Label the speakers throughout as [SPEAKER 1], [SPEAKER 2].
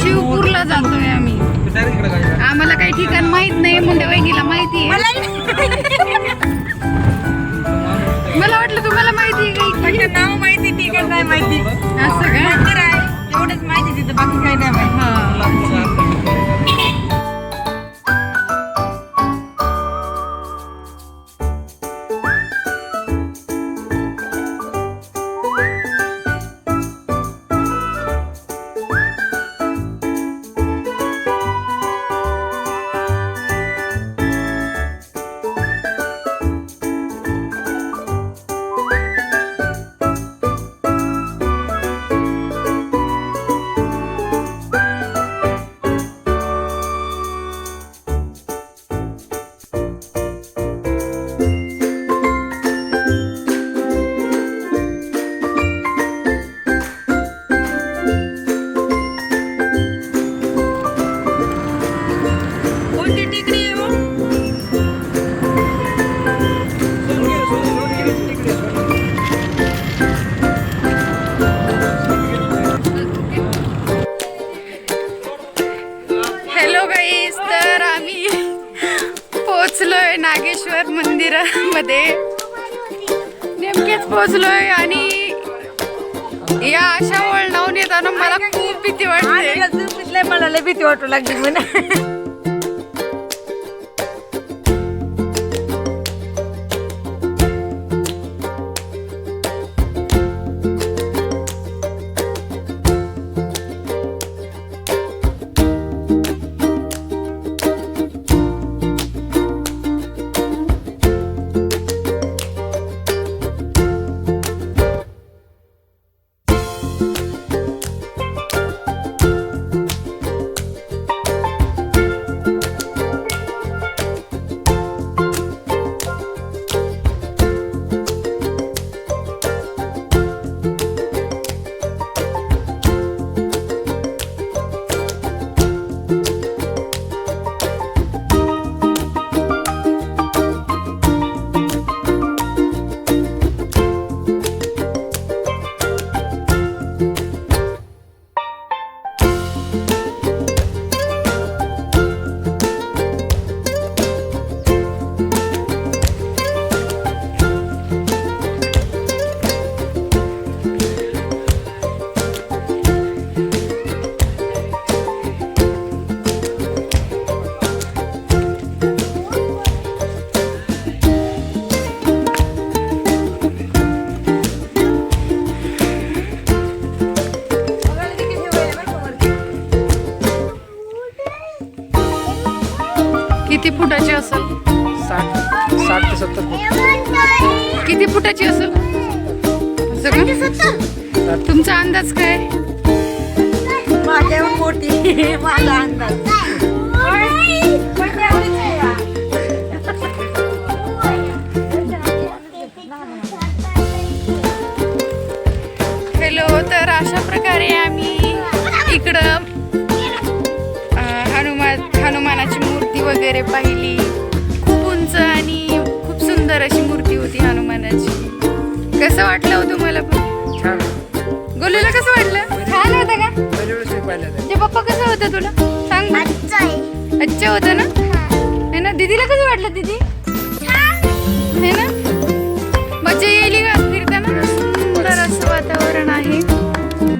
[SPEAKER 1] शिवपूरला जातोय आम्ही. आम्हाला काही ठिकाण माहित नाही, मुंडे वहिनीला माहिती आहे. मला वाटलं तुम्हाला माहिती आहे काही नाव माहिती, ठिकाण नाही माहिती. असं का? मंदिर आहे एवढंच माहिती, तिथं बाकी काही नाही माहिती. पोहोचलोय नागेश्वर मंदिरामध्ये, नेमकेच पोहोचलोय. आणि या अशा वळणावून येताना मला खूप भीती वाटते. मला लय भीती वाटू लागली म्हणा. किती फुटाची असेल?
[SPEAKER 2] 60 ते 70 फूट.
[SPEAKER 1] किती फुटाची असेल? तुमचा अंदाज काय?
[SPEAKER 3] माझ्या मोठी माझा अंदाज.
[SPEAKER 1] हॅलो, तर अशा प्रकारे आम्ही इकडं हनुमानाची मूर्ती वगैरे पाहिली. खूप उंच आणि खूप सुंदर अशी मूर्ती होती हनुमानाची. कसं वाटलं हो तुम्हाला? पण
[SPEAKER 2] छान.
[SPEAKER 1] गोलूला कसं वाटलं? छान होतं का? तुझे पप्पा कसं होतं तुला सांग? अच्छा होतं ना? है ना? दीदीला कसं वाटलं? दीदी है ना? मजा येईल का फिरताना? सुंदर असं वातावरण आहे,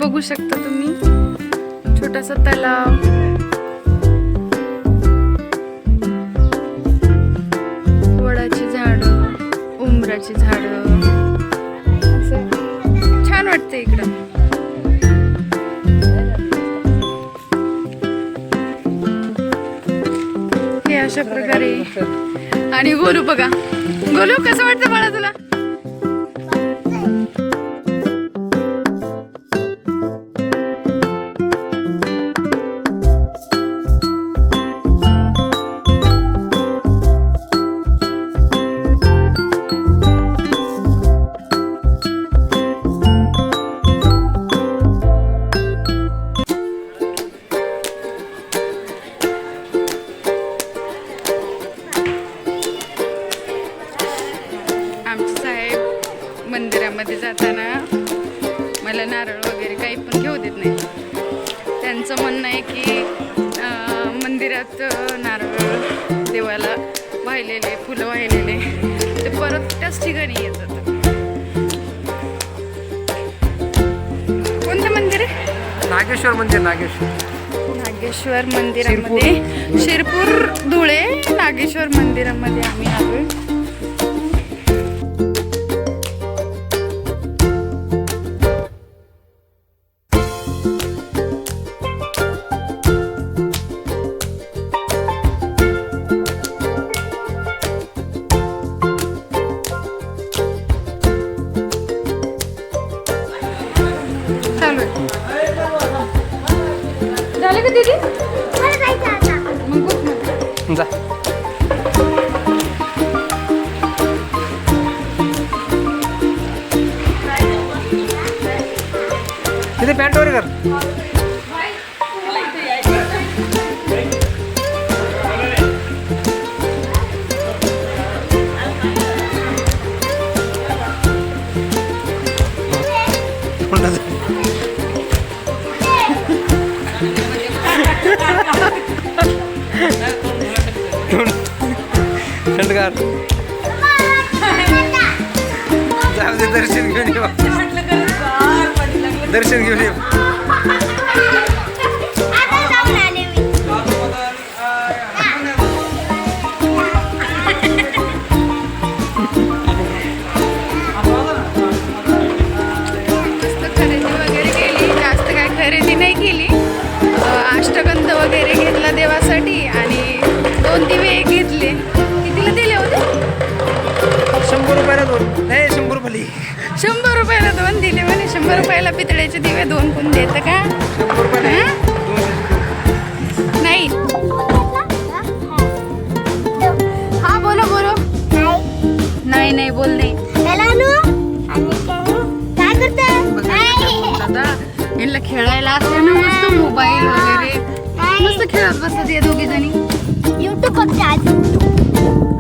[SPEAKER 1] बघू शकता तुम्ही. छोटासा तलाव, वडाची झाडं, उंबराची झाडं, असं छान वाटतं इकडं. हे अशा प्रकारे. आणि गोलू बघा, गोलू कसं वाटतं बाळा तुला? मंदिरामध्ये जाताना मला नारळ वगैरे काही पण घेऊ देत नाही. त्यांचं म्हणणं आहे की मंदिरात नारळ देवाला वाहिलेले, फुलं वाहिलेले ते परत त्याच ठिकाणी येतात. कोणतं मंदिर आहे?
[SPEAKER 2] नागेश्वर मंदिर. नागेश्वर
[SPEAKER 1] मंदिरामध्ये शिरपूर धुळे नागेश्वर मंदिरामध्ये आम्ही आलोय. चालू आहे. झालं का दीदी? मग बघ ना.
[SPEAKER 2] जा. तिथे पॅन्ट वर कर. थंडगार. जाऊ दे, दर्शन घेऊन येऊ. दर्शन घेऊन येऊ.
[SPEAKER 1] मस्त खरेदी वगैरे केली. जास्त काय खरेदी नाही केली. अष्टगंध वगैरे घेतला देवासाठी आणि 2 दिवे घेतले. कितीला दिले होते?
[SPEAKER 2] 100 रुपयाला 2. नाही, 100 रुपये.
[SPEAKER 1] 100 रुपयाला 2 दिले म्हणे. 100 रुपयाला पितळेचे दिवे 2 कोण देतं का?
[SPEAKER 2] 100 रुपये
[SPEAKER 1] नाही. हा बोलो बोलो. नाही नाही बोल नाही. दादा यांना खेळायला असते ना मस्त मोबाईल वगैरे मस्त खेळत बसतात या दोघी जणी.
[SPEAKER 3] युट्यूब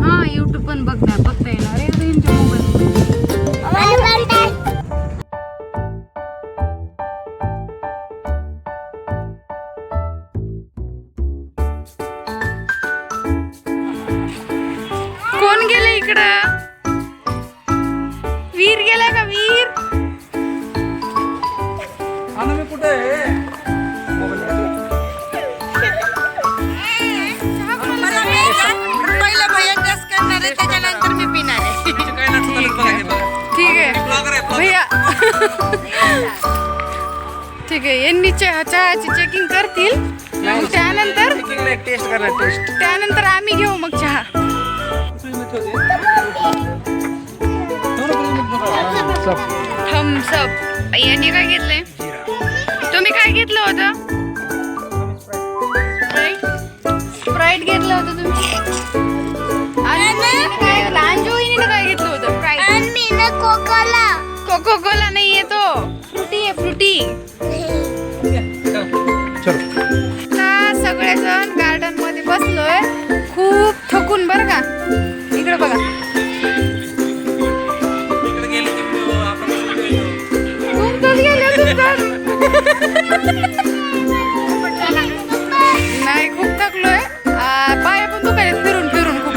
[SPEAKER 1] हा युट्यूब पण बघता येणार आहे यांच्या मोबाईल. कोण गेले इकडं? वीर गेला का? वीर
[SPEAKER 2] मी कुठे
[SPEAKER 3] पहिला भैया टेस्ट करणार आहे, त्याच्यानंतर मी पिणार आहे.
[SPEAKER 1] ठीक आहे भैया. ठीक आहे, यांनी चहाची चेकिंग करतील मग त्यानंतर
[SPEAKER 2] टेस्ट करणार. टेस्ट
[SPEAKER 1] त्यानंतर आम्ही घेऊ मग चहा. Thums Up. यांनी काय घेतलंय? तुम्ही काय घेतलं होतं? स्प्राईट घेतलं होतं तुम्ही? अंजूने काय घेतलं होतं? कोको कोला नाही येतो, फ्रुटी आहे फ्रुटी. सगळेजण गार्डन मध्ये बसलोय. खूप थकून बरं का. इकडे बघा. नाही खूप थकलोय. पाय पण दुखायला फिरून फिरून खूप.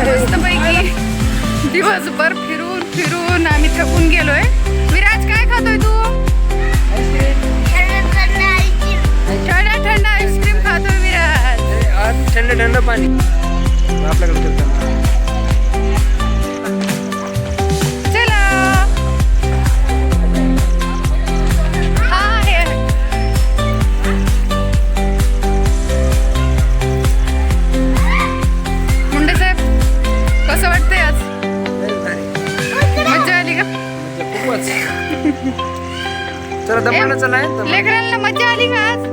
[SPEAKER 1] मस्तपैकी दिवसभर फिरून फिरून आम्ही थकून गेलोय. विराज काय खातोय तू? थंड आईस्क्रीम खातोय विराज.
[SPEAKER 2] आज थंड पाणी आपल्याकडे चला. हा हे मुंडे साहेब चला दमणला चला
[SPEAKER 1] लेकरांना मजा आली का आज?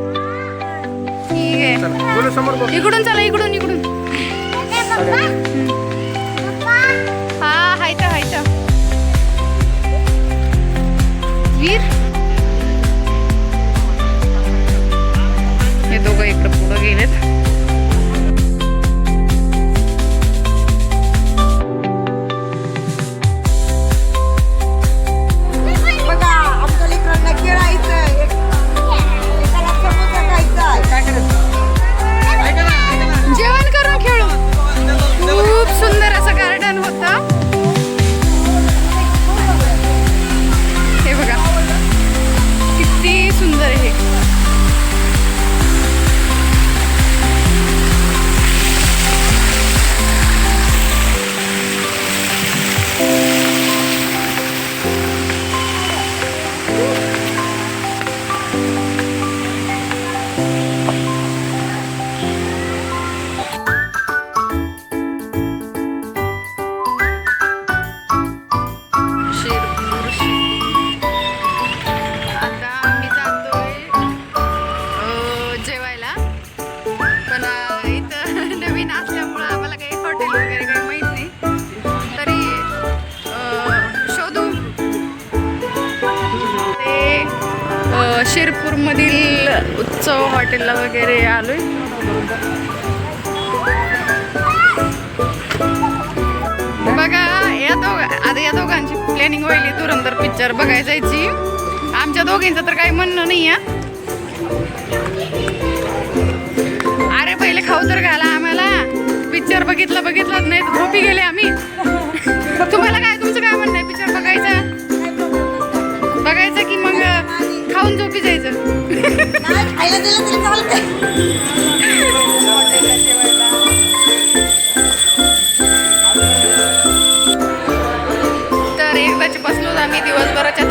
[SPEAKER 1] ठीक आहे,
[SPEAKER 2] चला बोलू समोर बोल.
[SPEAKER 1] इकडून चला, इकडून इकडून. हा हायत हायत वीर. हे दोघं इकडं पुढं गेलेत.
[SPEAKER 3] बघा आमच्या लेकरांना खेळायचं एकाला समोसा खायचा
[SPEAKER 2] काय करायचं? ऐका ना, ऐका ना.
[SPEAKER 1] जेवण करून खेळू. खूप सुंदर असं गार्डन होतं. हे बघा किती सुंदर आहे. आता आम्ही जातोय जेवायला, पण इथं नवीन असल्यामुळं आम्हाला काही हॉटेल वगैरे काही माहीत नाही, तरी शोधू. ते शिरपूरमधील उत्सव हॉटेलला वगैरे आलोय. बघा आता या दोघांची प्लॅनिंग व्हायली धुरंधर पिक्चर बघायला जायची. आमच्या दोघींचं तर काही म्हणणं नाही आहे. अरे पहिले खाऊ तर घाला आम्हाला. पिक्चर बघितलाच नाही तर झोपी गेले आम्ही. तुम्हाला काय, तुमचं काय म्हणणं आहे? पिक्चर बघायचं की मग खाऊन झोपी जायचं?
[SPEAKER 3] खायला दिलं तरी चालतंय.
[SPEAKER 1] तर एकदाची बसलो आम्ही दिवसभराच्या